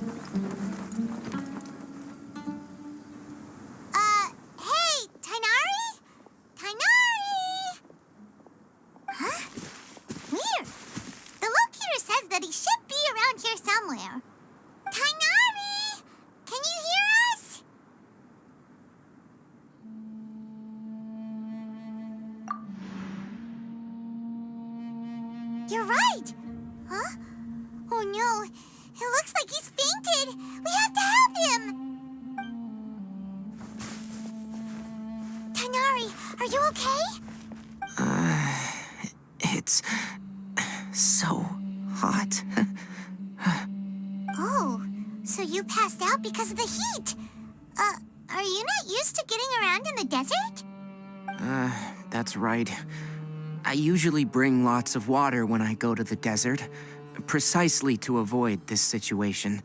Hey, Tighari? Tighari! Huh? Weird. The locator says that he should be around here somewhere. Tighari! Can you hear us? You're right. Huh? Oh no, it looks like he's fainted. We have to help him. Tighari, are you okay? It's so hot. Oh, so you passed out because of the heat. Are you not used to getting around in the desert? That's right. I usually bring lots of water when I go to the desert, precisely to avoid this situation.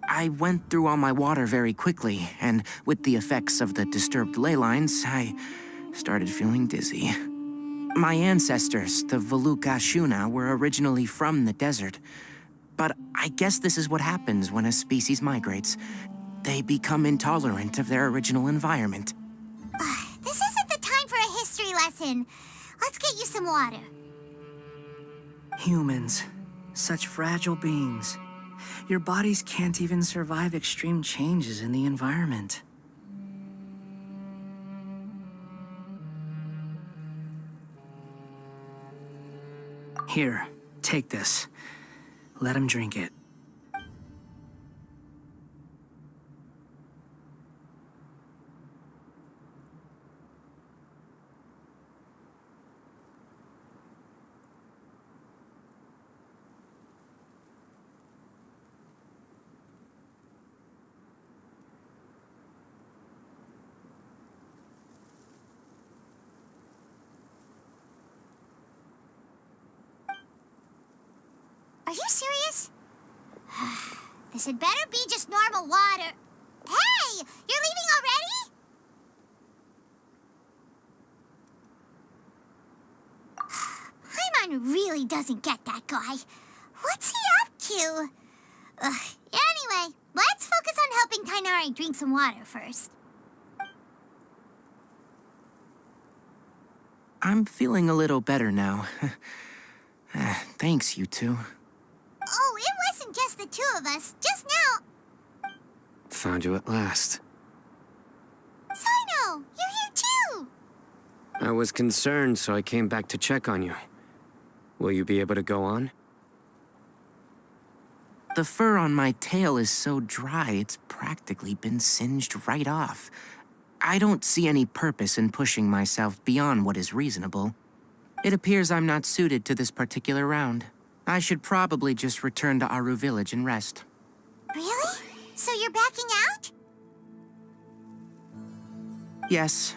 I went through all my water very quickly, and with the effects of the disturbed ley lines, I started feeling dizzy. My ancestors, the Valukashuna, were originally from the desert. But I guess this is what happens when a species migrates. They become intolerant of their original environment. This isn't the time for a history lesson. Let's get you some water. Humans, such fragile beings. Your bodies can't even survive extreme changes in the environment. Here, take this. Let him drink it. Are you serious? This had better be just normal water. Hey, you're leaving already? Paimon really doesn't get that guy. What's he up to? Anyway, let's focus on helping Tighari drink some water first. I'm feeling a little better now. Thanks, you two. Oh, it wasn't just the two of us. Just now. Found you at last. Sino, you're here too. I was concerned, so I came back to check on you. Will you be able to go on? The fur on my tail is so dry, it's practically been singed right off. I don't see any purpose in pushing myself beyond what is reasonable. It appears I'm not suited to this particular round. I should probably just return to Aru Village and rest. Really? So you're backing out? Yes.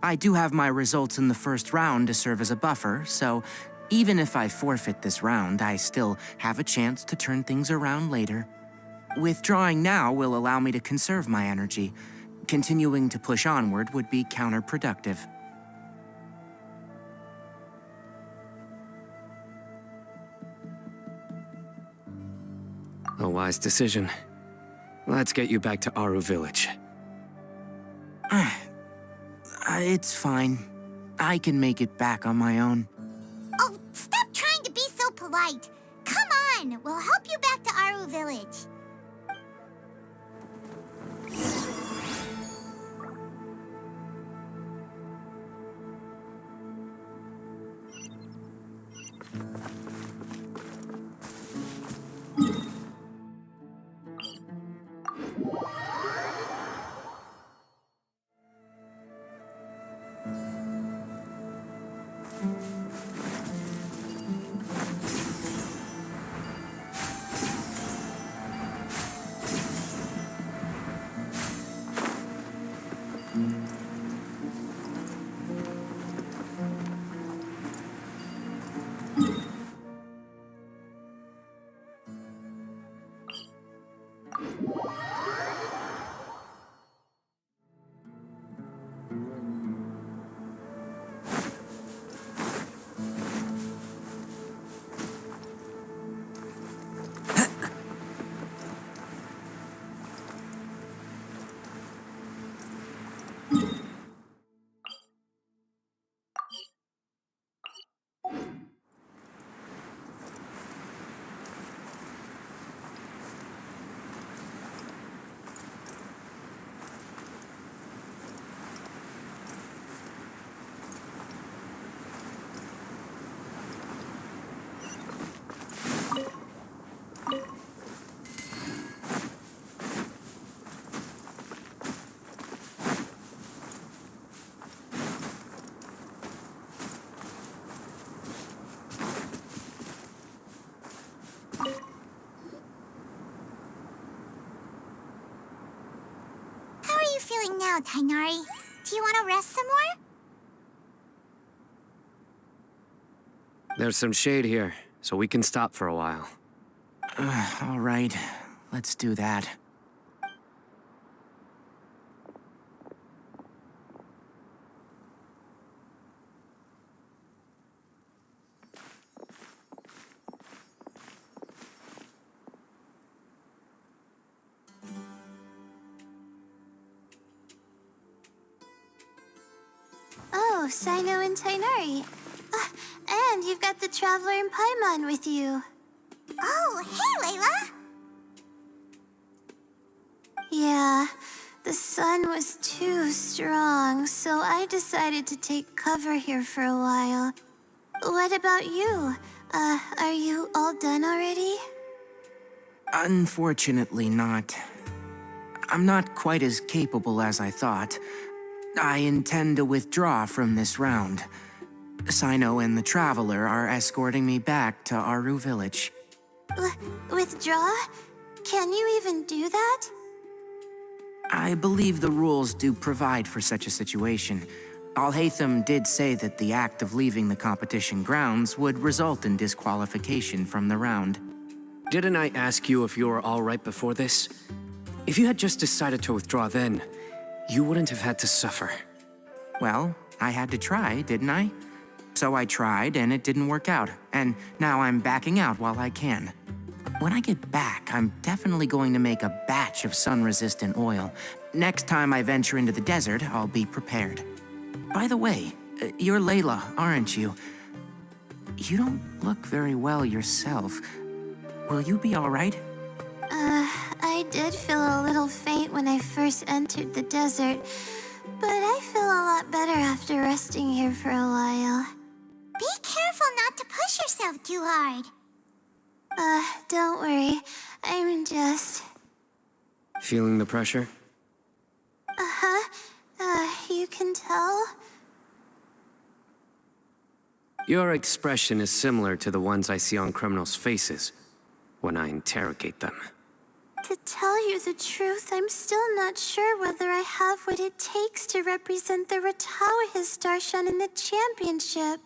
I do have my results in the first round to serve as a buffer, so even if I forfeit this round, I still have a chance to turn things around later. Withdrawing now will allow me to conserve my energy. Continuing to push onward would be counterproductive. A wise decision. Let's get you back to Aru Village. It's fine. I can make it back on my own. Oh, stop trying to be so polite. Come on, we'll help you back to Aru Village. now, Tighari. Do you want to rest some more? There's some shade here, so we can stop for a while. All right, let's do that. Oh, Sino and Tighari. And you've got the Traveler and Paimon with you. Oh, hey, Layla! Yeah, the sun was too strong, so I decided to take cover here for a while. What about you? Are you all done already? Unfortunately not. I'm not quite as capable as I thought. I intend to withdraw from this round. Sino and the Traveler are escorting me back to Aru Village. Withdraw? Can you even do that? I believe the rules do provide for such a situation. Al-Haytham did say that the act of leaving the competition grounds would result in disqualification from the round. Didn't I ask you if you were all right before this? If you had just decided to withdraw then, you wouldn't have had to suffer. Well, I had to try, didn't I? So I tried, and it didn't work out, and now I'm backing out while I can. When I get back, I'm definitely going to make a batch of sun-resistant oil. Next time I venture into the desert, I'll be prepared. By the way, you're Layla, aren't you? You don't look very well yourself. Will you be all right? I did feel a little faint when I first entered the desert, but I feel a lot better after resting here for a while. Be careful not to push yourself too hard. Don't worry. I'm just... Feeling the pressure? You can tell? Your expression is similar to the ones I see on criminals' faces when I interrogate them. To tell you the truth, I'm still not sure whether I have what it takes to represent the Ratawa Histarshan in the championship.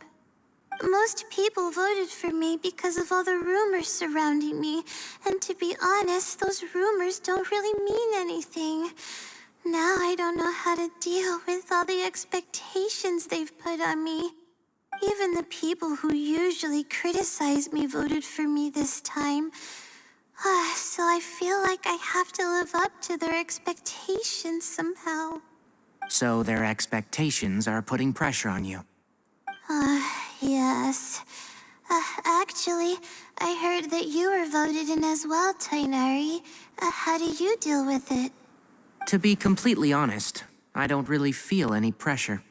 Most people voted for me because of all the rumors surrounding me, and to be honest, those rumors don't really mean anything. Now I don't know how to deal with all the expectations they've put on me. Even the people who usually criticize me voted for me this time. So I feel like I have to live up to their expectations somehow. So their expectations are putting pressure on you. Yes. Actually, I heard that you were voted in as well, Tighari. How do you deal with it? To be completely honest, I don't really feel any pressure.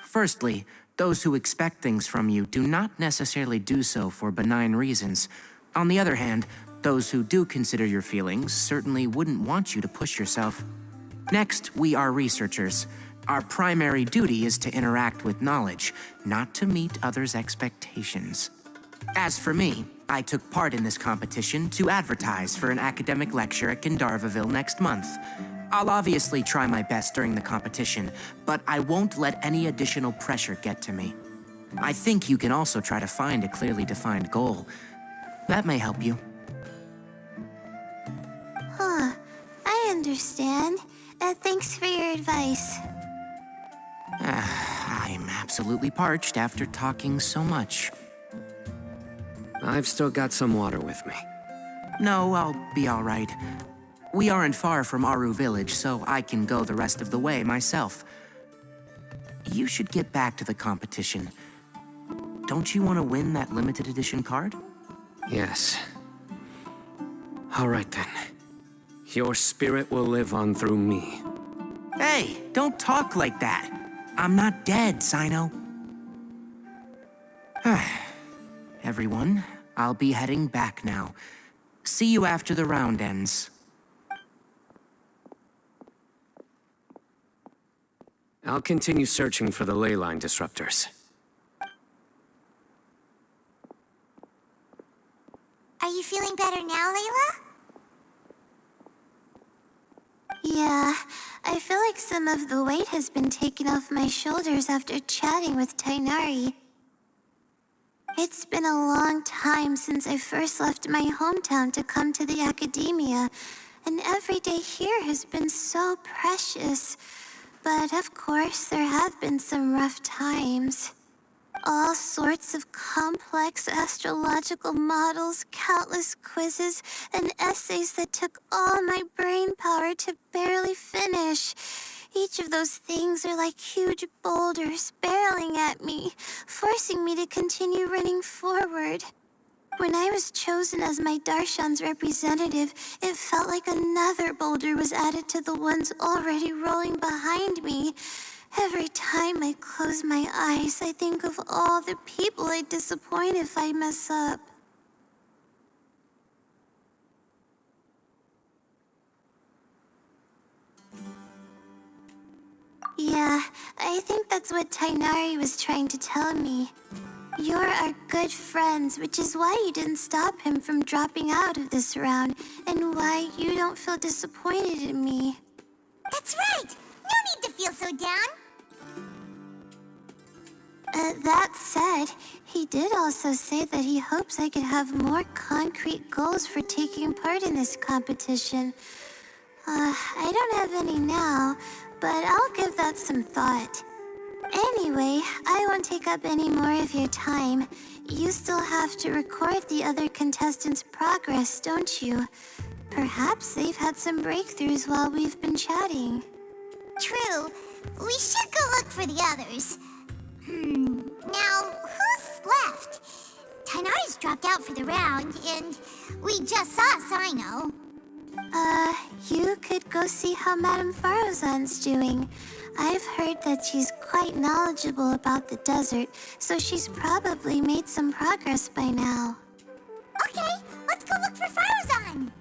Firstly, those who expect things from you do not necessarily do so for benign reasons. On the other hand, those who do consider your feelings certainly wouldn't want you to push yourself. Next, we are researchers. Our primary duty is to interact with knowledge, not to meet others' expectations. As for me, I took part in this competition to advertise for an academic lecture at Gandharvaville next month. I'll obviously try my best during the competition, but I won't let any additional pressure get to me. I think you can also try to find a clearly defined goal. That may help you. I understand. Thanks for your advice. I'm absolutely parched after talking so much. I've still got some water with me. No, I'll be all right. We aren't far from Aru Village, so I can go the rest of the way myself. You should get back to the competition. Don't you want to win that limited edition card? Yes. All right then. Your spirit will live on through me. Hey, don't talk like that. I'm not dead, Sino. Everyone, I'll be heading back now. See you after the round ends. I'll continue searching for the ley line disruptors. Are you feeling better now, Layla? Yeah, I feel like some of the weight has been taken off my shoulders after chatting with Tighari. It's been a long time since I first left my hometown to come to the academia, and every day here has been so precious. But of course, there have been some rough times. All sorts of complex astrological models, countless quizzes, and essays that took all my brain power to barely finish. Each of those things are like huge boulders barreling at me, forcing me to continue running forward. When I was chosen as my Darshan's representative, it felt like another boulder was added to the ones already rolling behind me. Every time I close my eyes, I think of all the people I'd disappoint if I mess up. Yeah, I think that's what Tighari was trying to tell me. You're our good friends, which is why you didn't stop him from dropping out of this round, and why you don't feel disappointed in me. That's right! No need to feel so down! That said, he did also say that he hopes I could have more concrete goals for taking part in this competition. I don't have any now, but I'll give that some thought. Anyway, I won't take up any more of your time. You still have to record the other contestants' progress, don't you? Perhaps they've had some breakthroughs while we've been chatting. True. We should go look for the others. Now, who's left? Tighari's dropped out for the round, and we just saw Sino. You could go see how Madame Farozan's doing. I've heard that she's quite knowledgeable about the desert, so she's probably made some progress by now. Okay, let's go look for Farozan!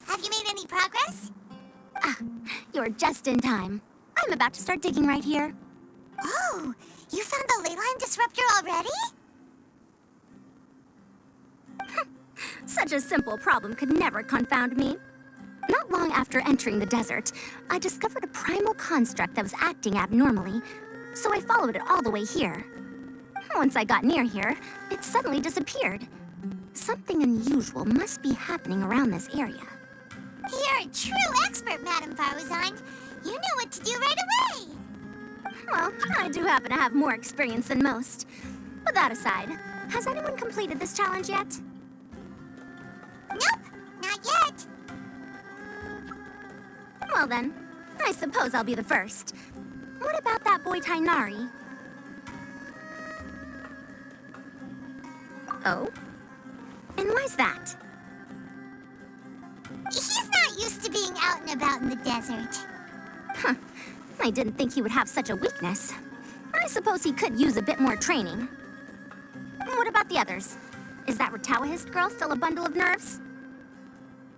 Have you made any progress? You're just in time. I'm about to start digging right here. Oh, you found the leyline disruptor already? Such a simple problem could never confound me. Not long after entering the desert, I discovered a primal construct that was acting abnormally, so I followed it all the way here. Once I got near here, it suddenly disappeared. Something unusual must be happening around this area. You're a true expert, Madame Farozan. You knew what to do right away. Well, I do happen to have more experience than most. But that aside, has anyone completed this challenge yet? Nope, not yet. Well then, I suppose I'll be the first. What about that boy Tighari? Oh? And why's that? He's not used to being out and about in the desert. Huh. I didn't think he would have such a weakness. I suppose he could use a bit more training. What about the others? Is that Retawahist girl still a bundle of nerves?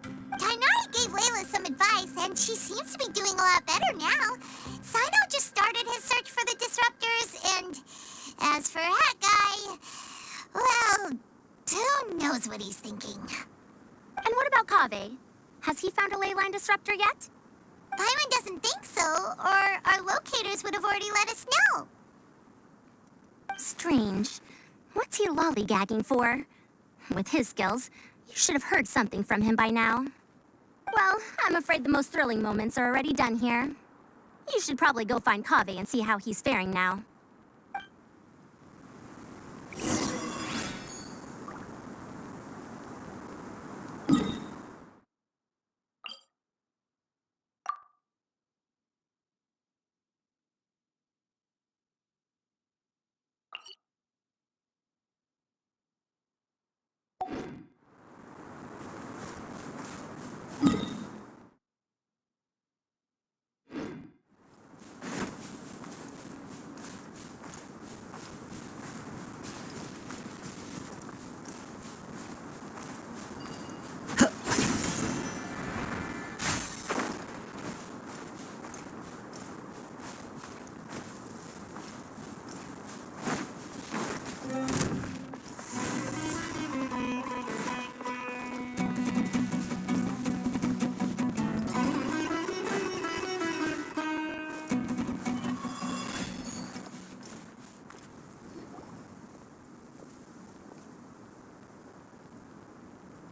Tighari gave Layla some advice, and she seems to be doing a lot better now. Sino just started his search for the disruptors, and as for that guy, well, who knows what he's thinking. And what about Kaveh? Has he found a ley line disruptor yet? Byron doesn't think so, or our locators would have already let us know. Strange. What's he lollygagging for? With his skills, you should have heard something from him by now. Well, I'm afraid the most thrilling moments are already done here. You should probably go find Kaveh and see how he's faring now.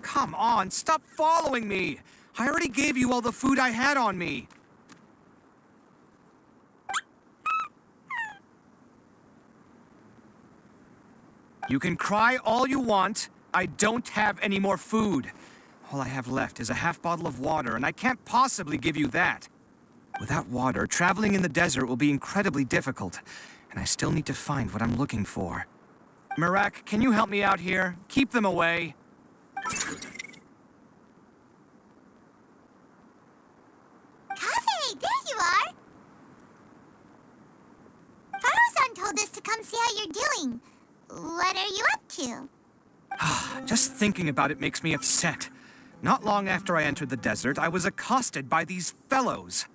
Come on, stop following me! I already gave you all the food I had on me. You can cry all you want. I don't have any more food. All I have left is a half bottle of water, and I can't possibly give you that. Without water, traveling in the desert will be incredibly difficult, and I still need to find what I'm looking for. Merak, can you help me out here? Keep them away. Kaveh, there you are! Pharaoh-san told us to come see how you're doing. What are you up to? Just thinking about it makes me upset. Not long after I entered the desert, I was accosted by these fellows.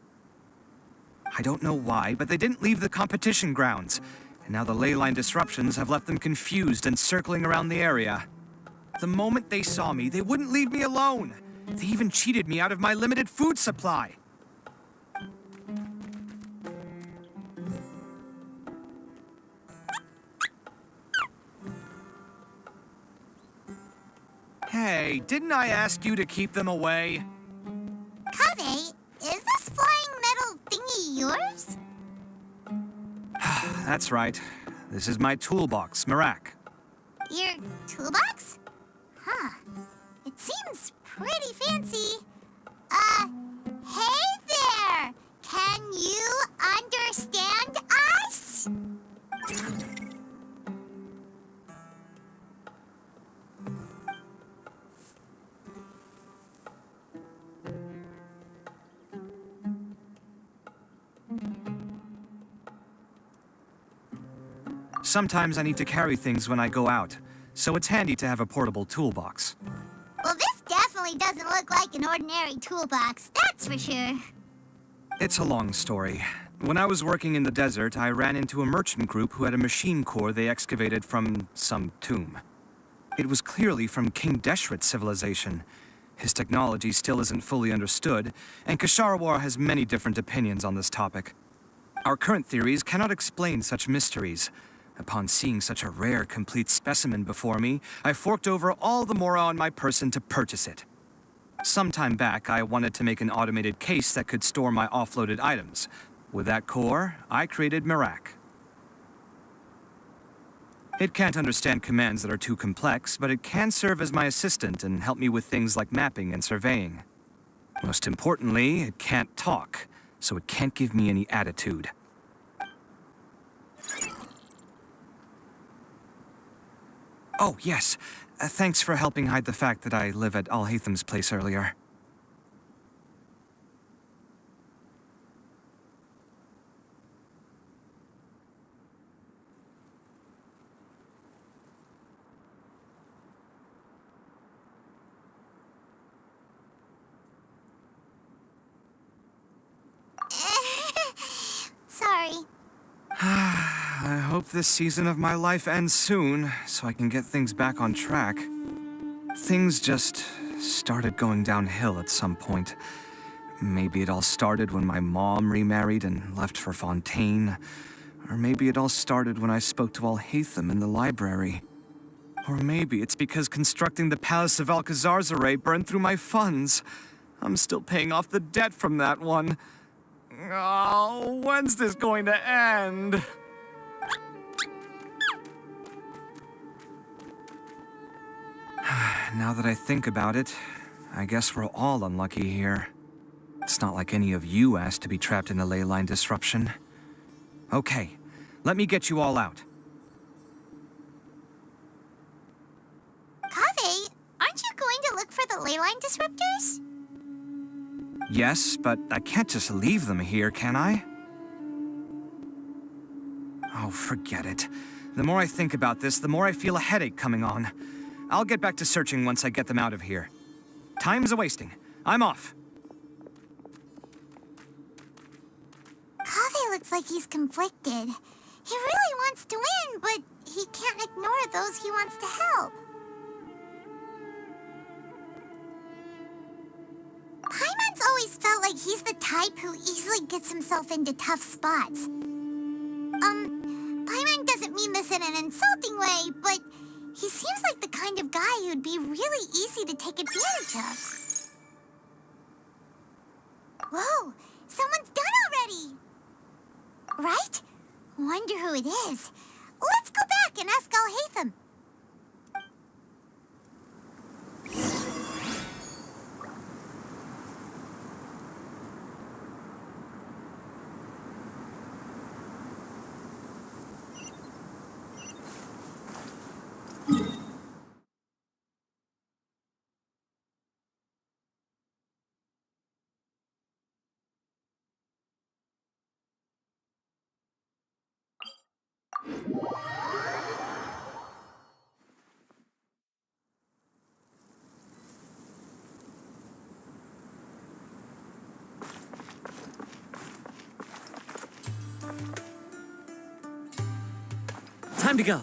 I don't know why, but they didn't leave the competition grounds, and now the ley line disruptions have left them confused and circling around the area. The moment they saw me, they wouldn't leave me alone. They even cheated me out of my limited food supply. Hey, didn't I ask you to keep them away? Kaveh, is this flying metal thingy yours? That's right. This is my toolbox, Merak. Your toolbox? Huh. It seems pretty fancy. Hey there! Can you understand us? Sometimes I need to carry things when I go out, so it's handy to have a portable toolbox. Well, this definitely doesn't look like an ordinary toolbox, that's for sure. It's a long story. When I was working in the desert, I ran into a merchant group who had a machine core they excavated from some tomb. It was clearly from King Deshret's civilization. His technology still isn't fully understood, and Kasharawar has many different opinions on this topic. Our current theories cannot explain such mysteries. Upon seeing such a rare, complete specimen before me, I forked over all the mora on my person to purchase it. Some time back, I wanted to make an automated case that could store my offloaded items. With that core, I created Merak. It can't understand commands that are too complex, but it can serve as my assistant and help me with things like mapping and surveying. Most importantly, it can't talk, so it can't give me any attitude. Oh, yes. Thanks for helping hide the fact that I live at Al-Haytham's place earlier. Sorry. I hope this season of my life ends soon, so I can get things back on track. Things just started going downhill at some point. Maybe it all started when my mom remarried and left for Fontaine. Or maybe it all started when I spoke to Alhaitham in the library. Or maybe it's because constructing the Palace of Alcazar's burned through my funds. I'm still paying off the debt from that one. Oh, when's this going to end? Now that I think about it, I guess we're all unlucky here. It's not like any of you asked to be trapped in the ley line disruption. Okay, let me get you all out. Kaveh, aren't you going to look for the ley line disruptors? Yes, but I can't just leave them here, can I? Oh, forget it. The more I think about this, the more I feel a headache coming on. I'll get back to searching once I get them out of here. Time's a-wasting. I'm off. Kaveh looks like he's conflicted. He really wants to win, but he can't ignore those he wants to help. Paimon's always felt like he's the type who easily gets himself into tough spots. Paimon doesn't mean this in an insulting way, but he seems like the kind of guy who'd be really easy to take advantage of. Whoa, someone's done already! Right? Wonder who it is. Let's go back and ask Alhaitham. Time to go.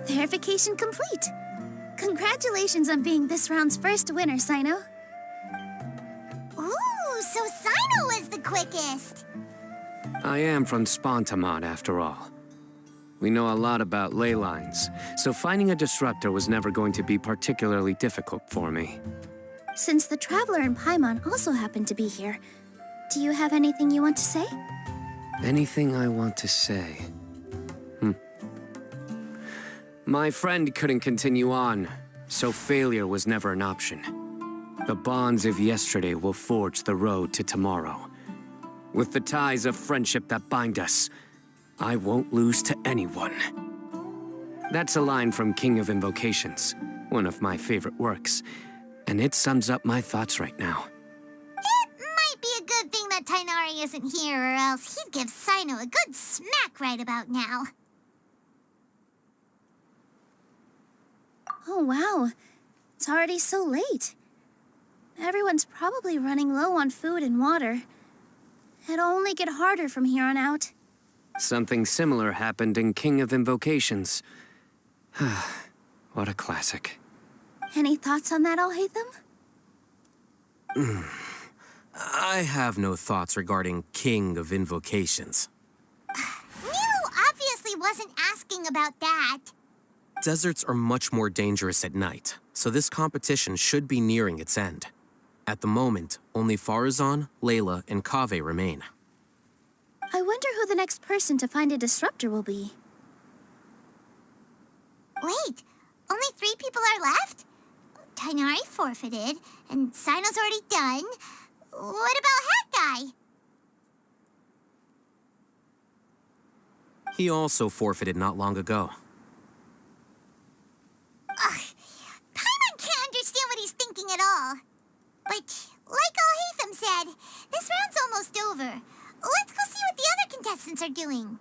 Verification complete. Congratulations on being this round's first winner, Sino. Ooh, so Sino was the quickest. I am from Spontamod, after all. We know a lot about ley lines, so finding a disruptor was never going to be particularly difficult for me. Since the Traveler and Paimon also happen to be here, do you have anything you want to say? Anything I want to say? My friend couldn't continue on, so failure was never an option. The bonds of yesterday will forge the road to tomorrow. With the ties of friendship that bind us, I won't lose to anyone. That's a line from King of Invocations, one of my favorite works, and it sums up my thoughts right now. It might be a good thing that Tighari isn't here, or else he'd give Sino a good smack right about now. Oh, wow. It's already so late. Everyone's probably running low on food and water. It'll only get harder from here on out. Something similar happened in King of Invocations. What a classic. Any thoughts on that, Alhaitham? I have no thoughts regarding King of Invocations. Milu obviously wasn't asking about that. Deserts are much more dangerous at night, so this competition should be nearing its end. At the moment, only Farazan, Layla, and Kaveh remain. I wonder who the next person to find a disruptor will be. Wait, only 3 people are left? Tighari forfeited, and Sino's already done. What about Hat Guy? He also forfeited not long ago. Ugh, Paimon can't understand what he's thinking at all. But, like Alhaitham said, this round's almost over. Let's go see what the other contestants are doing.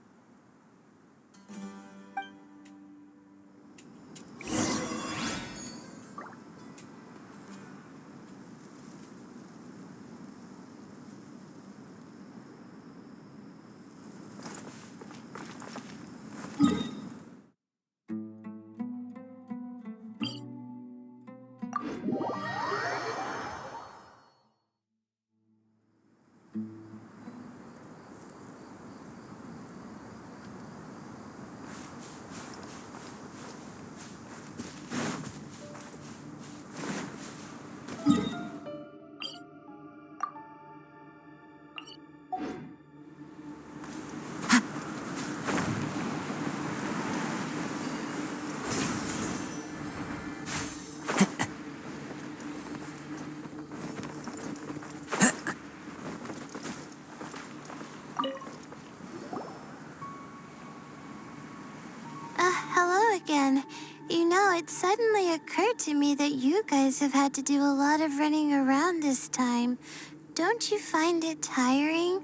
Hello again. You know, it suddenly occurred to me that you guys have had to do a lot of running around this time. Don't you find it tiring?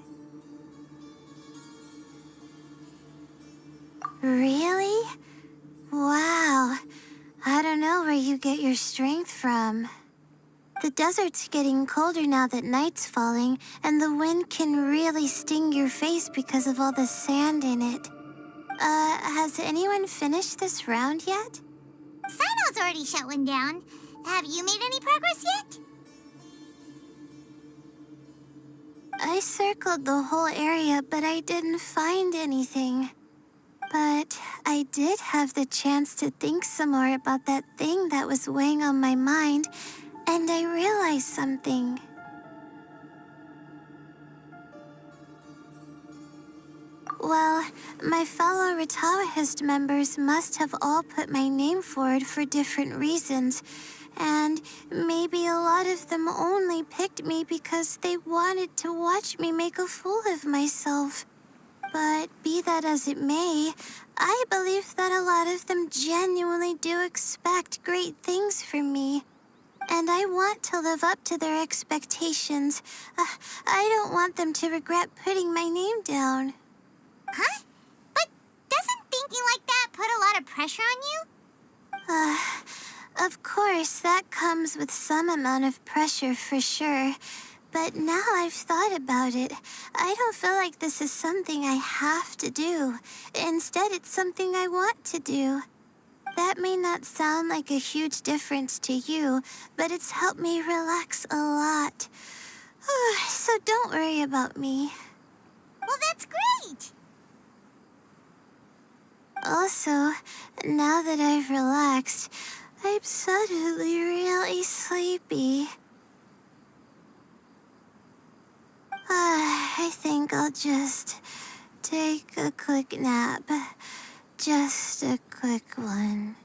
Really? Wow. I don't know where you get your strength from. The desert's getting colder now that night's falling, and the wind can really sting your face because of all the sand in it. Has anyone finished this round yet? Sino's already shut one down. Have you made any progress yet? I circled the whole area, but I didn't find anything. But I did have the chance to think some more about that thing that was weighing on my mind, and I realized something. Well, my fellow Retawahist members must have all put my name forward for different reasons, and maybe a lot of them only picked me because they wanted to watch me make a fool of myself. But be that as it may, I believe that a lot of them genuinely do expect great things from me. And I want to live up to their expectations. I don't want them to regret putting my name down. Huh? But doesn't thinking like that put a lot of pressure on you? Of course, that comes with some amount of pressure for sure. But now I've thought about it, I don't feel like this is something I have to do. Instead, it's something I want to do. That may not sound like a huge difference to you, but it's helped me relax a lot. So don't worry about me. Well, that's great! Also, now that I've relaxed, I'm suddenly really sleepy. I think I'll just take a quick nap. Just a quick one.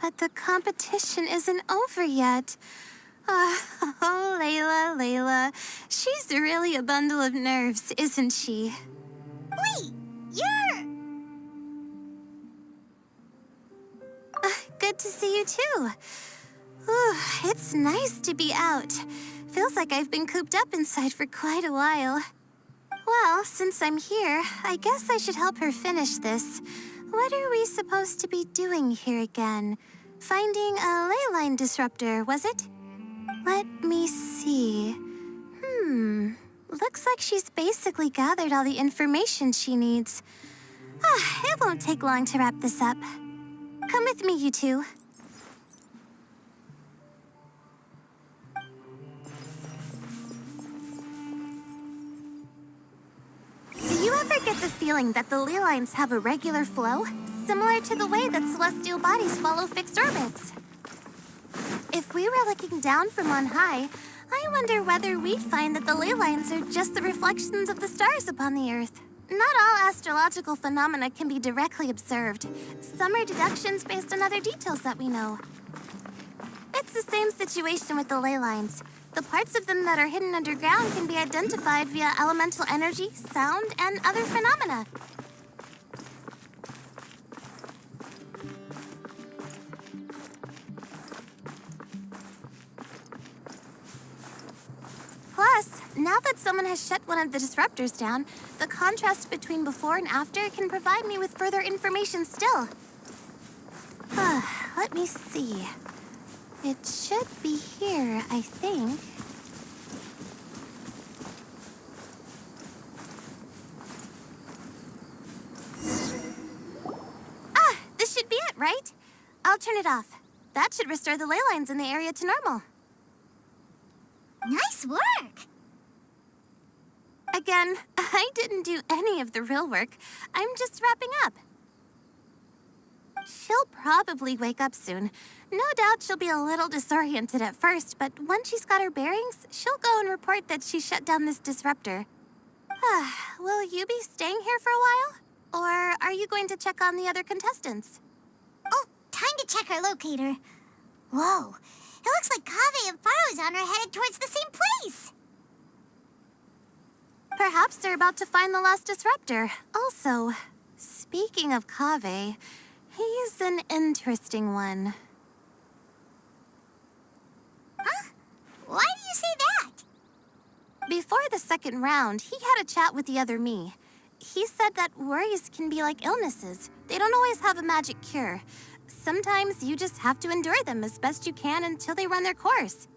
But the competition isn't over yet. Oh, Layla. She's really a bundle of nerves, isn't she? Wait, you're... Good to see you too. Ooh, it's nice to be out. Feels like I've been cooped up inside for quite a while. Well, since I'm here, I guess I should help her finish this. What are we supposed to be doing here again? Finding a ley line disruptor, was it? Let me see. Looks like she's basically gathered all the information she needs. It won't take long to wrap this up. Come with me, you two. Do you ever get the feeling that the ley lines have a regular flow? Similar to the way that celestial bodies follow fixed orbits. If we were looking down from on high, I wonder whether we'd find that the ley lines are just the reflections of the stars upon the Earth. Not all astrological phenomena can be directly observed. Some are deductions based on other details that we know. It's the same situation with the ley lines. The parts of them that are hidden underground can be identified via elemental energy, sound, and other phenomena. Plus, now that someone has shut one of the disruptors down, the contrast between before and after can provide me with further information still. Let me see. It should be here, I think. right? I'll turn it off. That should restore the ley lines in the area to normal. Nice work! Again, I didn't do any of the real work. I'm just wrapping up. She'll probably wake up soon. No doubt she'll be a little disoriented at first, but once she's got her bearings, she'll go and report that she shut down this disruptor. Will you be staying here for a while? Or are you going to check on the other contestants? Oh, time to check our locator. Whoa, it looks like Kaveh and Faruzan are headed towards the same place. Perhaps they're about to find the last disruptor. Also, speaking of Kaveh, he's an interesting one. Huh? Why do you say that? Before the second round, he had a chat with the other me. He said that worries can be like illnesses. They don't always have a magic cure. Sometimes you just have to endure them as best you can until they run their course.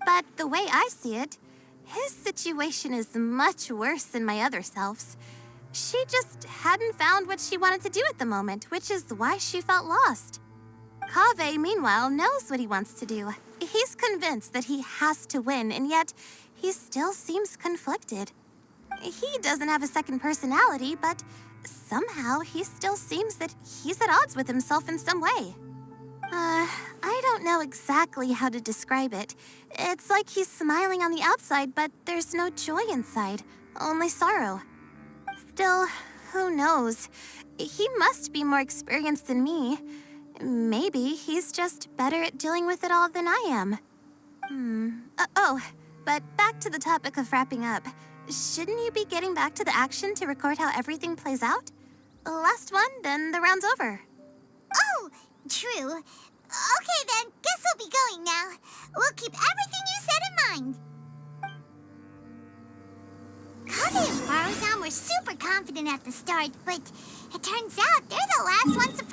But the way I see it, his situation is much worse than my other self's. She just hadn't found what she wanted to do at the moment, which is why she felt lost. Kaveh, meanwhile, knows what he wants to do. He's convinced that he has to win, and yet he still seems conflicted. He doesn't have a second personality, but somehow he still seems that he's at odds with himself in some way. I don't know exactly how to describe it. It's like he's smiling on the outside, but there's no joy inside, only sorrow. Still, who knows? He must be more experienced than me. Maybe he's just better at dealing with it all than I am. But back to the topic of wrapping up. Shouldn't you be getting back to the action to record how everything plays out? Last one, then the round's over. Oh, true. Okay then, guess we'll be going now. We'll keep everything you said in mind. Kaveh and Faruzan were super confident at the start, but it turns out they're the last ones to...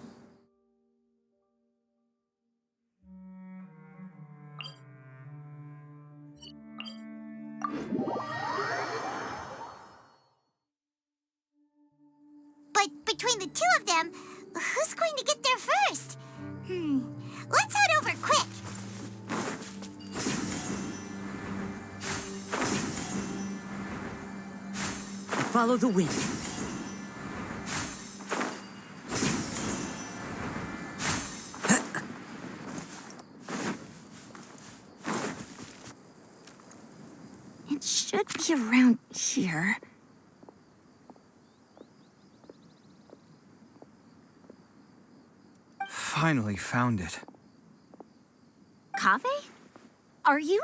But between the two of them, who's going to get there first? Let's head over quick. Follow the wind. It should be around here. Finally found it. Kaveh? Are you?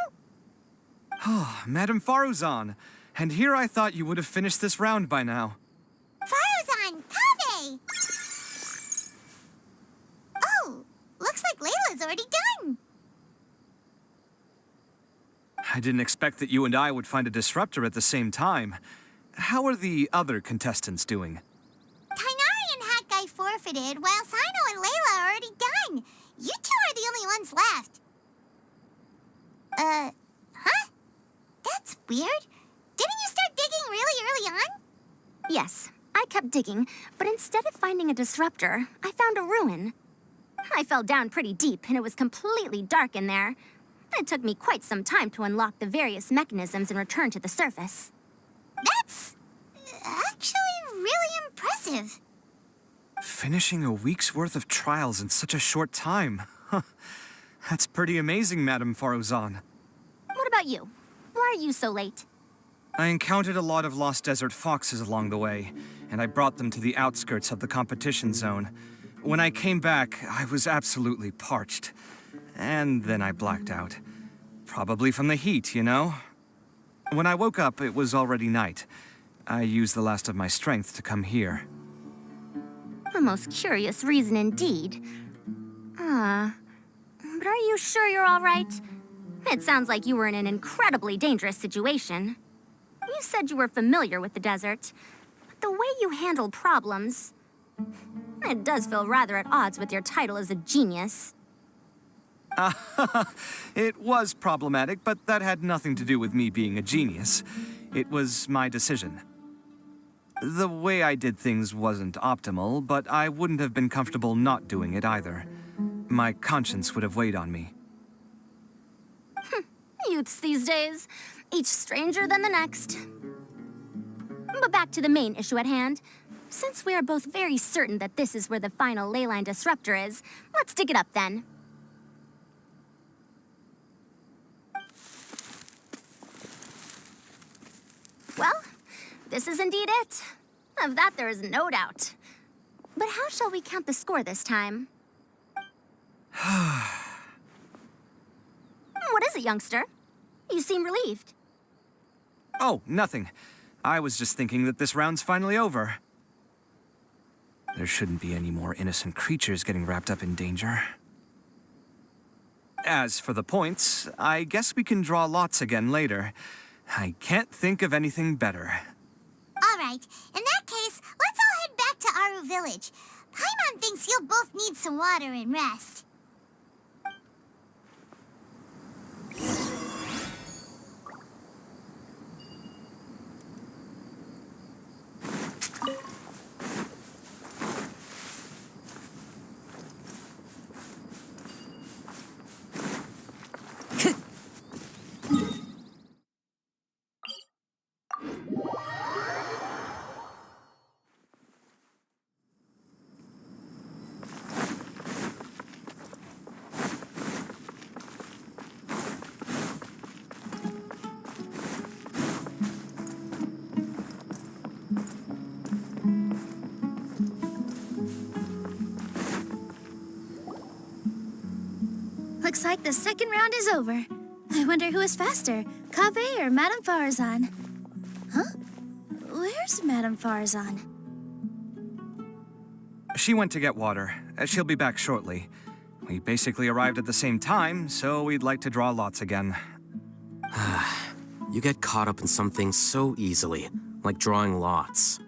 Oh, Madame Faruzan. And here I thought you would have finished this round by now. Faruzan, Kaveh! Oh, looks like Layla's already done. I didn't expect that you and I would find a disruptor at the same time. How are the other contestants doing? Tighari and Hat Guy forfeited, while Sino and Layla are already done. You two are the only ones left. Huh? That's weird. Didn't you start digging really early on? Yes, I kept digging, but instead of finding a disruptor, I found a ruin. I fell down pretty deep, and it was completely dark in there. It took me quite some time to unlock the various mechanisms and return to the surface. That's actually really impressive. Finishing a week's worth of trials in such a short time. Huh. That's pretty amazing, Madame Faruzan. What about you? Why are you so late? I encountered a lot of lost desert foxes along the way, and I brought them to the outskirts of the competition zone. When I came back, I was absolutely parched. And then I blacked out. Probably from the heat, you know? When I woke up, it was already night. I used the last of my strength to come here. A most curious reason indeed. But are you sure you're all right? It sounds like you were in an incredibly dangerous situation. You said you were familiar with the desert, but the way you handle problems... It does feel rather at odds with your title as a genius. It was problematic, but that had nothing to do with me being a genius. It was my decision. The way I did things wasn't optimal, but I wouldn't have been comfortable not doing it either. My conscience would have weighed on me. Youths these days, each stranger than the next. But back to the main issue at hand. Since we are both very certain that this is where the final leyline disruptor is, let's dig it up then. Well, this is indeed it. Of that there is no doubt. But how shall we count the score this time? What is it, youngster? You seem relieved. Oh, nothing. I was just thinking that this round's finally over. There shouldn't be any more innocent creatures getting wrapped up in danger. As for the points, I guess we can draw lots again later. I can't think of anything better. All right, in that case, let's all head back to Aru Village. Paimon thinks you'll both need some water and rest. Looks like the second round is over. I wonder who is faster, Kaveh or Madame Farazan? Huh? Where's Madame Farazan? She went to get water. She'll be back shortly. We basically arrived at the same time, so we'd like to draw lots again. You get caught up in some things so easily, like drawing lots.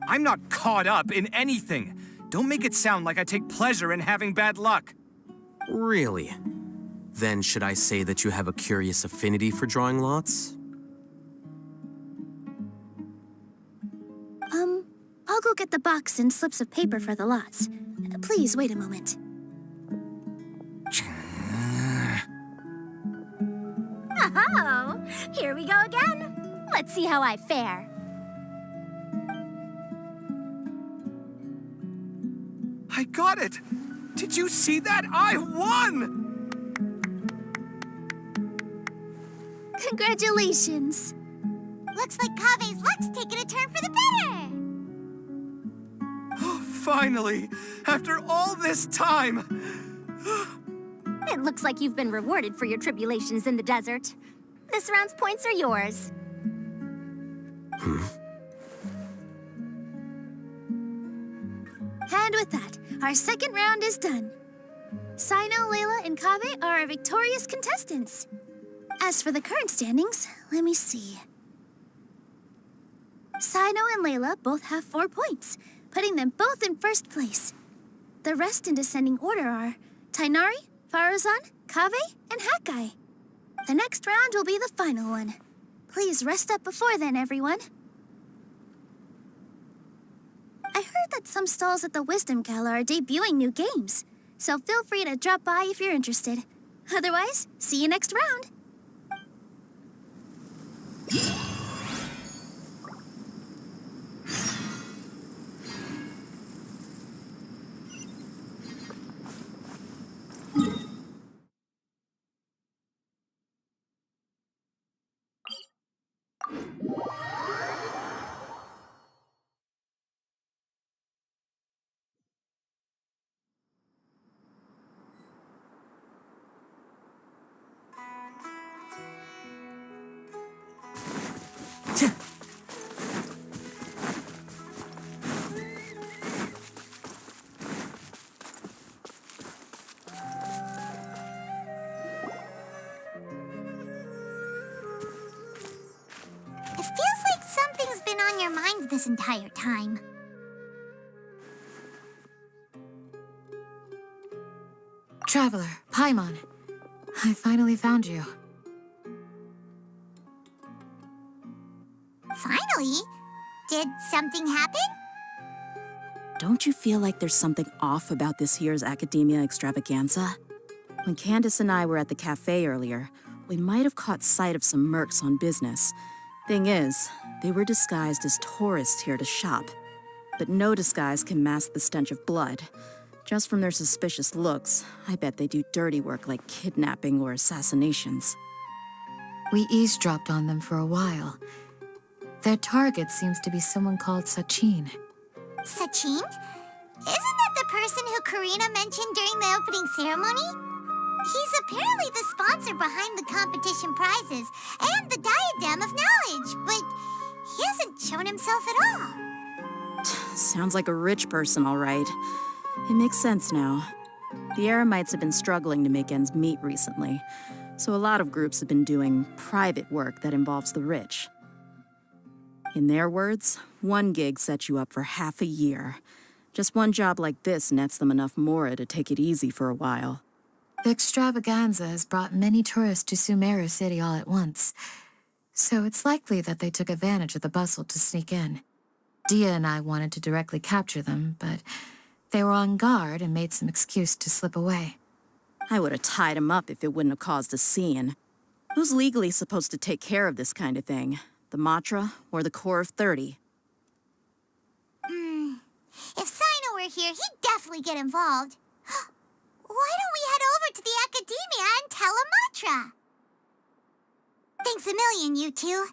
I'm not caught up in anything. Don't make it sound like I take pleasure in having bad luck. Really? Then should I say that you have a curious affinity for drawing lots? I'll go get the box and slips of paper for the lots. Please wait a moment. Oh, here we go again. Let's see how I fare. I got it! Did you see that? I won! Congratulations. Looks like Kaveh's luck's taking a turn for the better. Finally! After all this time! It looks like you've been rewarded for your tribulations in the desert. This round's points are yours. And with that, our second round is done. Sino, Layla, and Kaveh are our victorious contestants. As for the current standings, let me see. Sino and Layla both have 4 points, putting them both in first place. The rest in descending order are Tighari, Farazan, Kaveh, and Hakai. The next round will be the final one. Please rest up before then, everyone. I heard that some stalls at the Wisdom Gala are debuting new games, so feel free to drop by if you're interested. Otherwise, see you next round. It feels like something's been on your mind this entire time. Traveler, Paimon, I finally found you. Finally? Did something happen? Don't you feel like there's something off about this year's Academia Extravaganza? When Candace and I were at the cafe earlier, we might have caught sight of some mercs on business. Thing is, they were disguised as tourists here to shop. But no disguise can mask the stench of blood. Just from their suspicious looks, I bet they do dirty work like kidnapping or assassinations. We eavesdropped on them for a while. Their target seems to be someone called Sachin. Sachin? Isn't that the person who Karina mentioned during the opening ceremony? He's apparently the sponsor behind the competition prizes and the Diadem of Knowledge, but he hasn't shown himself at all. Sounds like a rich person, all right. It makes sense now. The Eremites have been struggling to make ends meet recently, so a lot of groups have been doing private work that involves the rich. In their words, one gig sets you up for half a year. Just one job like this nets them enough mora to take it easy for a while. The extravaganza has brought many tourists to Sumeru City all at once, so it's likely that they took advantage of the bustle to sneak in. Dia and I wanted to directly capture them, but they were on guard and made some excuse to slip away. I would have tied him up if it wouldn't have caused a scene. Who's legally supposed to take care of this kind of thing? The Matra or the Core of 30? If Sino were here, he'd definitely get involved. Why don't we head over to the Academia and tell Amatra? Thanks a million, you two.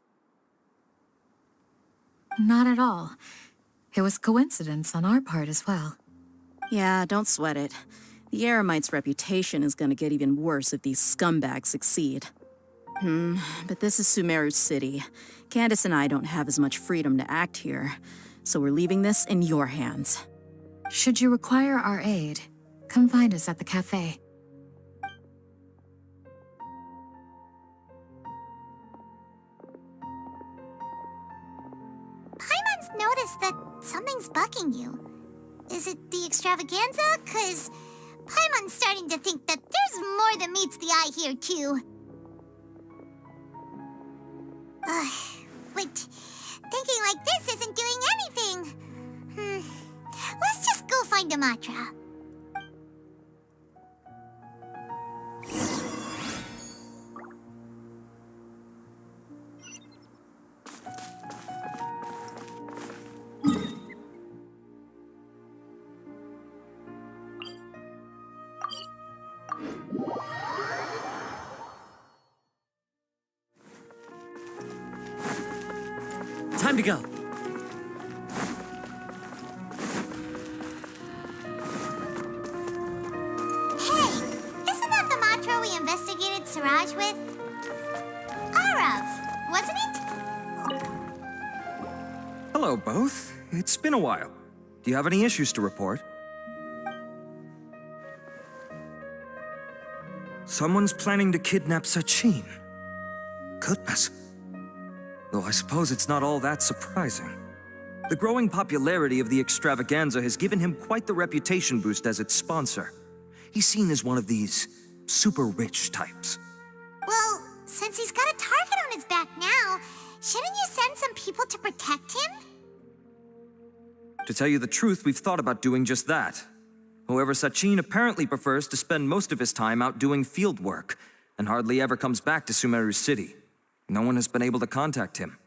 Not at all. It was coincidence on our part as well. Yeah, don't sweat it. The Eremites' reputation is gonna get even worse if these scumbags succeed. But this is Sumeru City. Candace and I don't have as much freedom to act here, so we're leaving this in your hands. Should you require our aid, come find us at the cafe. Paimon's noticed that something's bugging you. Is it the extravaganza? 'Cause Paimon's starting to think that there's more than meets the eye here, too. But thinking like this isn't doing anything. Let's just go find Amatra. Time to go. Hey, isn't that the Matra we investigated Siraj with? Arav, wasn't it? Hello, both. It's been a while. Do you have any issues to report? Someone's planning to kidnap Sachin. Goodness. Though I suppose it's not all that surprising. The growing popularity of the extravaganza has given him quite the reputation boost as its sponsor. He's seen as one of these super rich types. Well, since he's got a target on his back now, shouldn't you send some people to protect him? To tell you the truth, we've thought about doing just that. However, Sachin apparently prefers to spend most of his time out doing field work, and hardly ever comes back to Sumeru City. No one has been able to contact him.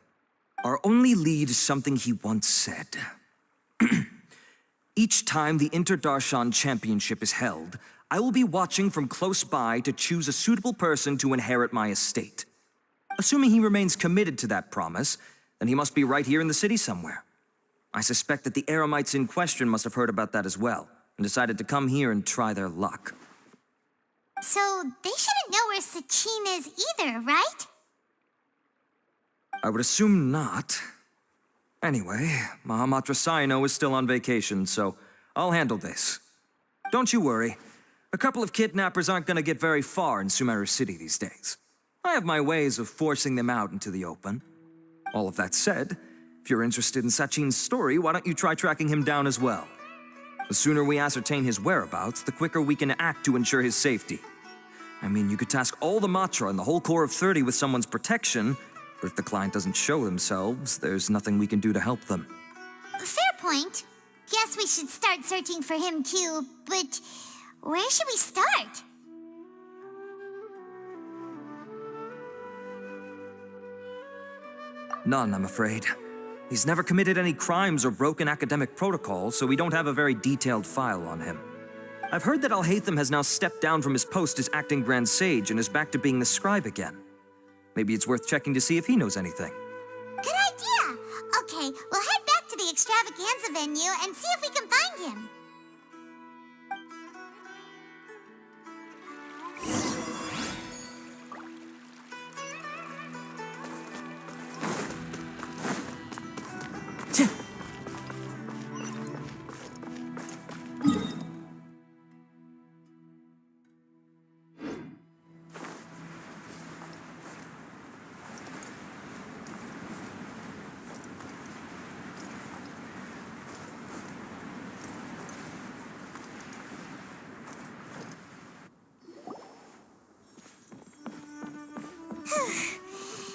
Our only lead is something he once said. Each time the Inter-Darshan Championship is held, I will be watching from close by to choose a suitable person to inherit my estate. Assuming he remains committed to that promise, then he must be right here in the city somewhere. I suspect that the Eremites in question must have heard about that as well, and decided to come here and try their luck. So they shouldn't know where Sachin is either, right? I would assume not. Anyway, Mahamatra Saino is still on vacation, so I'll handle this. Don't you worry. A couple of kidnappers aren't gonna get very far in Sumeru City these days. I have my ways of forcing them out into the open. All of that said, if you're interested in Sachin's story, why don't you try tracking him down as well? The sooner we ascertain his whereabouts, the quicker we can act to ensure his safety. I mean, you could task all the Matra and the whole Core of 30 with someone's protection, But if the client doesn't show themselves, there's nothing we can do to help them. Fair point. Guess we should start searching for him too, but where should we start? None, I'm afraid. He's never committed any crimes or broken academic protocol, so we don't have a very detailed file on him. I've heard that Alhaitham has now stepped down from his post as acting Grand Sage and is back to being the scribe again. Maybe it's worth checking to see if he knows anything. Good idea! Okay, we'll head back to the extravaganza venue and see if we can find him.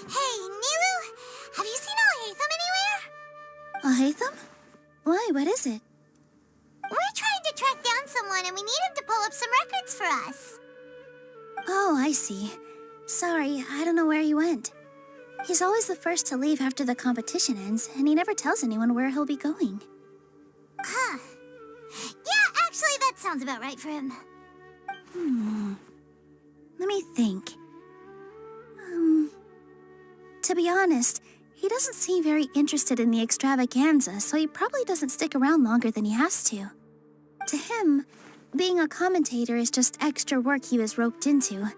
Hey, Nilu, have you seen Alhaitham anywhere? Alhaitham? Why, what is it? We're trying to track down someone and we need him to pull up some records for us. Oh, I see. Sorry, I don't know where he went. He's always the first to leave after the competition ends, and he never tells anyone where he'll be going. Huh. Yeah, actually, that sounds about right for him. Let me think. To be honest, he doesn't seem very interested in the extravaganza, so he probably doesn't stick around longer than he has to. To him, being a commentator is just extra work he was roped into.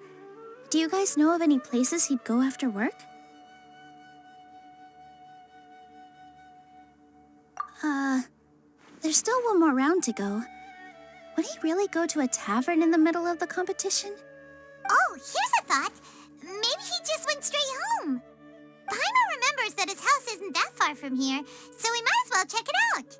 Do you guys know of any places he'd go after work? There's still one more round to go. Would he really go to a tavern in the middle of the competition? Oh, here's a thought. Maybe he just went straight home. Paimon remembers that his house isn't that far from here, so we might as well check it out.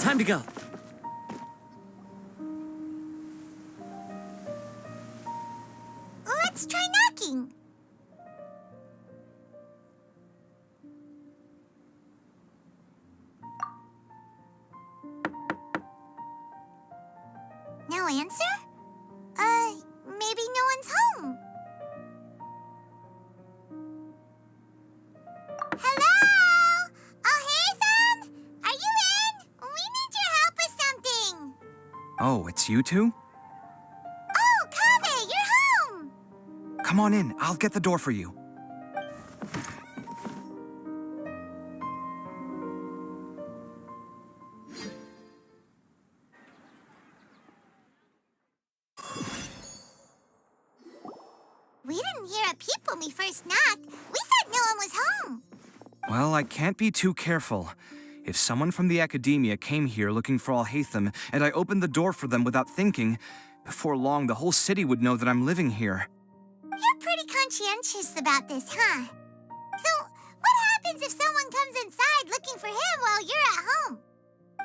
Time to go. Let's try knocking. No answer? Maybe no one's home. Hello? Alhaitham? Are you in? We need your help with something. Oh, it's you two? Oh, Kaveh, you're home. Come on in, I'll get the door for you. We didn't hear a peep when we first knocked. We thought no one was home. Well, I can't be too careful. If someone from the academia came here looking for Alhaitham, and I opened the door for them without thinking, before long the whole city would know that I'm living here. You're pretty conscientious about this, huh? So, what happens if someone comes inside looking for him while you're at home?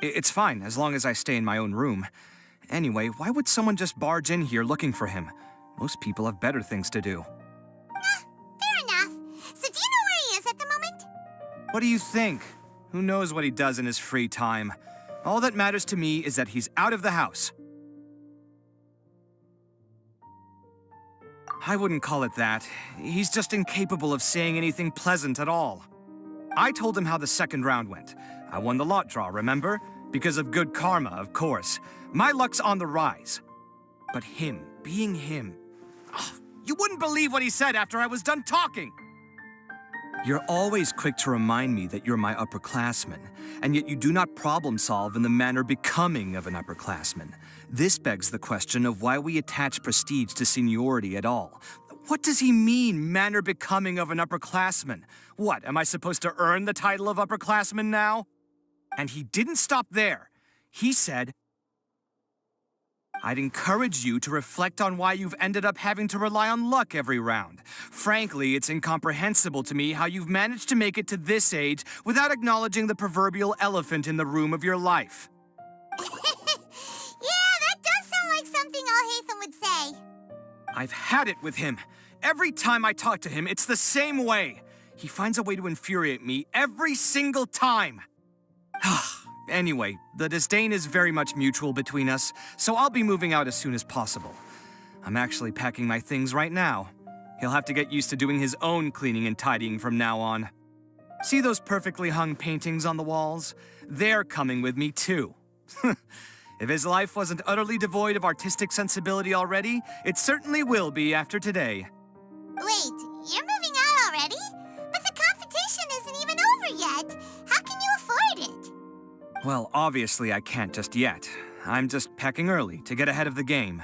It's fine, as long as I stay in my own room. Anyway, why would someone just barge in here looking for him? Most people have better things to do. Fair enough. So do you know where he is at the moment? What do you think? Who knows what he does in his free time? All that matters to me is that he's out of the house. I wouldn't call it that. He's just incapable of saying anything pleasant at all. I told him how the second round went. I won the lot draw, remember? Because of good karma, of course. My luck's on the rise. But him, being him... Oh, you wouldn't believe what he said after I was done talking! You're always quick to remind me that you're my upperclassman, and yet you do not problem solve in the manner becoming of an upperclassman. This begs the question of why we attach prestige to seniority at all. What does he mean, manner becoming of an upperclassman? What, am I supposed to earn the title of upperclassman now? And he didn't stop there. He said, I'd encourage you to reflect on why you've ended up having to rely on luck every round. Frankly, it's incomprehensible to me how you've managed to make it to this age without acknowledging the proverbial elephant in the room of your life. Yeah, that does sound like something Alhaitham would say. I've had it with him. Every time I talk to him, it's the same way. He finds a way to infuriate me every single time. Anyway, the disdain is very much mutual between us, so I'll be moving out as soon as possible. I'm actually packing my things right now. He'll have to get used to doing his own cleaning and tidying from now on. See those perfectly hung paintings on the walls? They're coming with me too. If his life wasn't utterly devoid of artistic sensibility already, it certainly will be after today. Wait, you're moving out already? But the competition isn't even over yet. How can you afford it? Well, obviously I can't just yet. I'm just packing early to get ahead of the game.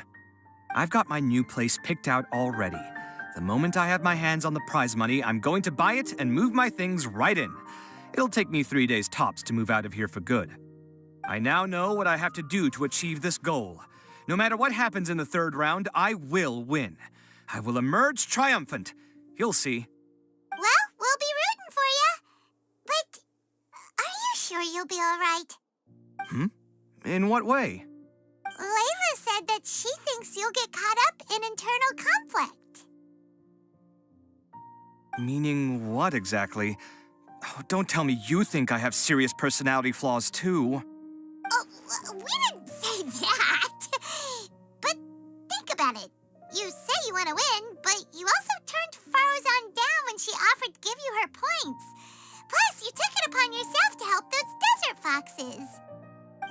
I've got my new place picked out already. The moment I have my hands on the prize money, I'm going to buy it and move my things right in. It'll take me 3 days tops to move out of here for good. I now know what I have to do to achieve this goal. No matter what happens in the third round, I will win. I will emerge triumphant. You'll see. Well, we'll be rooting for you. But are you sure you'll be all right? In what way? Layla said that she thinks you'll get caught up in internal conflict. Meaning what exactly? Oh, don't tell me you think I have serious personality flaws too. Oh, we didn't say that. But think about it. You say you want to win, but you also turned Faruzan down when she offered to give you her points. Plus, you took it upon yourself to help those desert foxes.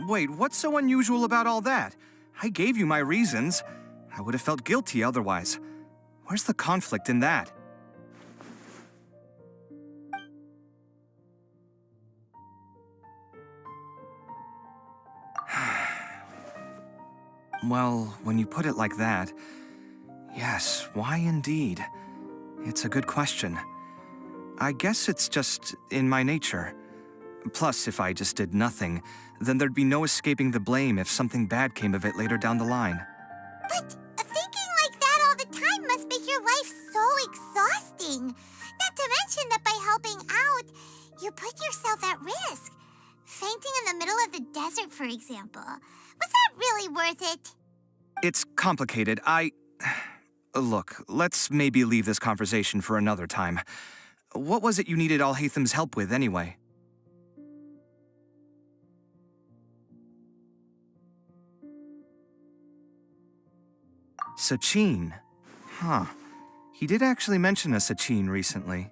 Wait, what's so unusual about all that? I gave you my reasons. I would have felt guilty otherwise. Where's the conflict in that? Well, when you put it like that, yes, why indeed? It's a good question. I guess it's just in my nature. Plus, if I just did nothing, then there'd be no escaping the blame if something bad came of it later down the line. But thinking like that all the time must make your life so exhausting. Not to mention that by helping out, you put yourself at risk. Fainting in the middle of the desert, for example. Was that really worth it? It's complicated. Look, let's maybe leave this conversation for another time. What was it you needed Alhaitham's help with, anyway? Sachin. Huh. He did actually mention a Sachin recently.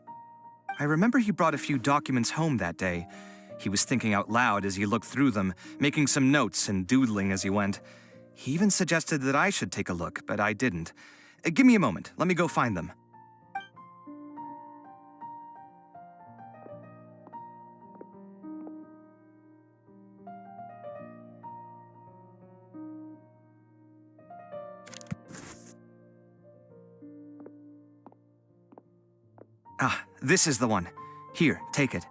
I remember he brought a few documents home that day. He was thinking out loud as he looked through them, making some notes and doodling as he went. He even suggested that I should take a look, but I didn't. Give me a moment. Let me go find them. Ah, this is the one. Here, take it.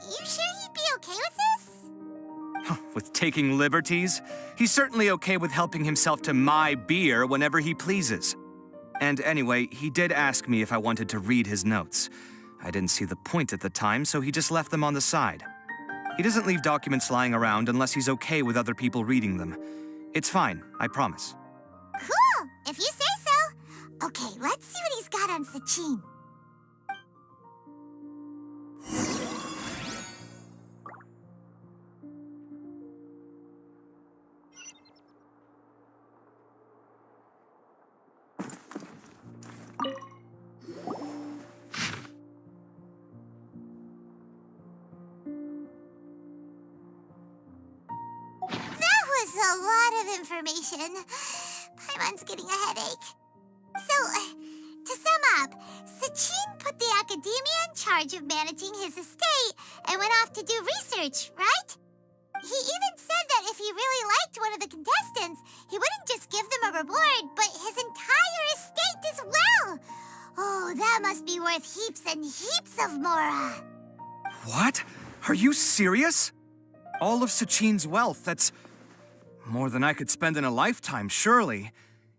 You sure he'd be okay with this? With taking liberties? He's certainly okay with helping himself to my beer whenever he pleases. And anyway, he did ask me if I wanted to read his notes. I didn't see the point at the time, so he just left them on the side. He doesn't leave documents lying around unless he's okay with other people reading them. It's fine, I promise. Cool, if you say so. Okay, let's see what he's got on Sachin. A lot of information. Paimon's getting a headache. So, to sum up, Sachin put the academia in charge of managing his estate and went off to do research, right? He even said that if he really liked one of the contestants, he wouldn't just give them a reward, but his entire estate as well. Oh, that must be worth heaps and heaps of mora. What? Are you serious? All of Sachin's wealth, that's more than I could spend in a lifetime, surely.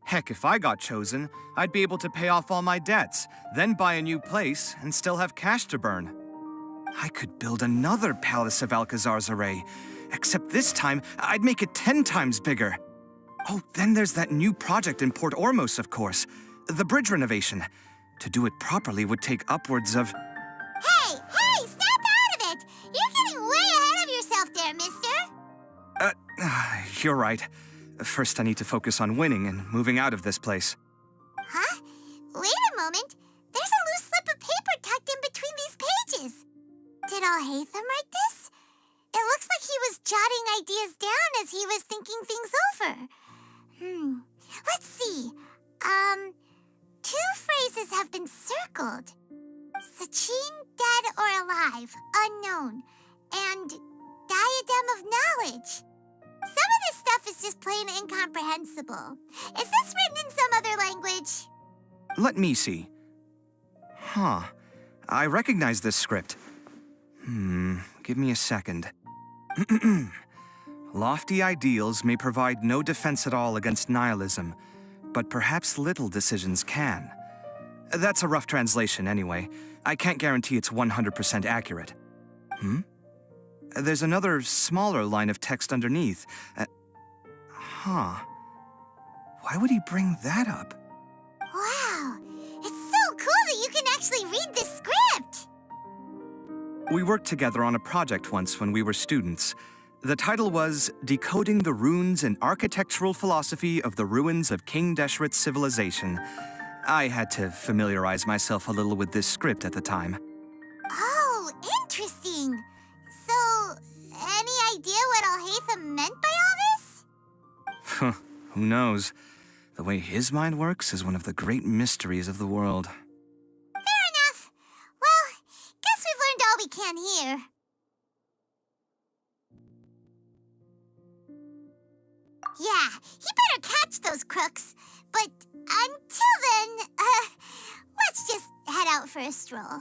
Heck, if I got chosen, I'd be able to pay off all my debts, then buy a new place, and still have cash to burn. I could build another Palace of Alcazar's array, except this time, I'd make it 10 times bigger. Oh, then there's that new project in Port Ormos, of course. The bridge renovation. To do it properly would take upwards of... Hey, snap out of it! You're getting way ahead of yourself there, mister. You're right. First, I need to focus on winning and moving out of this place. Huh? Wait a moment. There's a loose slip of paper tucked in between these pages. Did Alhaitham write this? It looks like he was jotting ideas down as he was thinking things over. Let's see. Two phrases have been circled. Sachin, dead or alive, unknown, and diadem of knowledge. Some of this stuff is just plain incomprehensible. Is this written in some other language? Let me see. Huh. I recognize this script. Give me a second. Lofty ideals may provide no defense at all against nihilism, but perhaps little decisions can. That's a rough translation anyway. I can't guarantee it's 100% accurate. There's another smaller line of text underneath. Why would he bring that up? Wow, it's so cool that you can actually read this script! We worked together on a project once when we were students. The title was Decoding the Runes and Architectural Philosophy of the Ruins of King Deshret's Civilization. I had to familiarize myself a little with this script at the time. Oh, interesting. So, any idea what Alhaitham meant by all this? Who knows? The way his mind works is one of the great mysteries of the world. Fair enough. Well, guess we've learned all we can here. Yeah, he better catch those crooks. But until then, let's just head out for a stroll.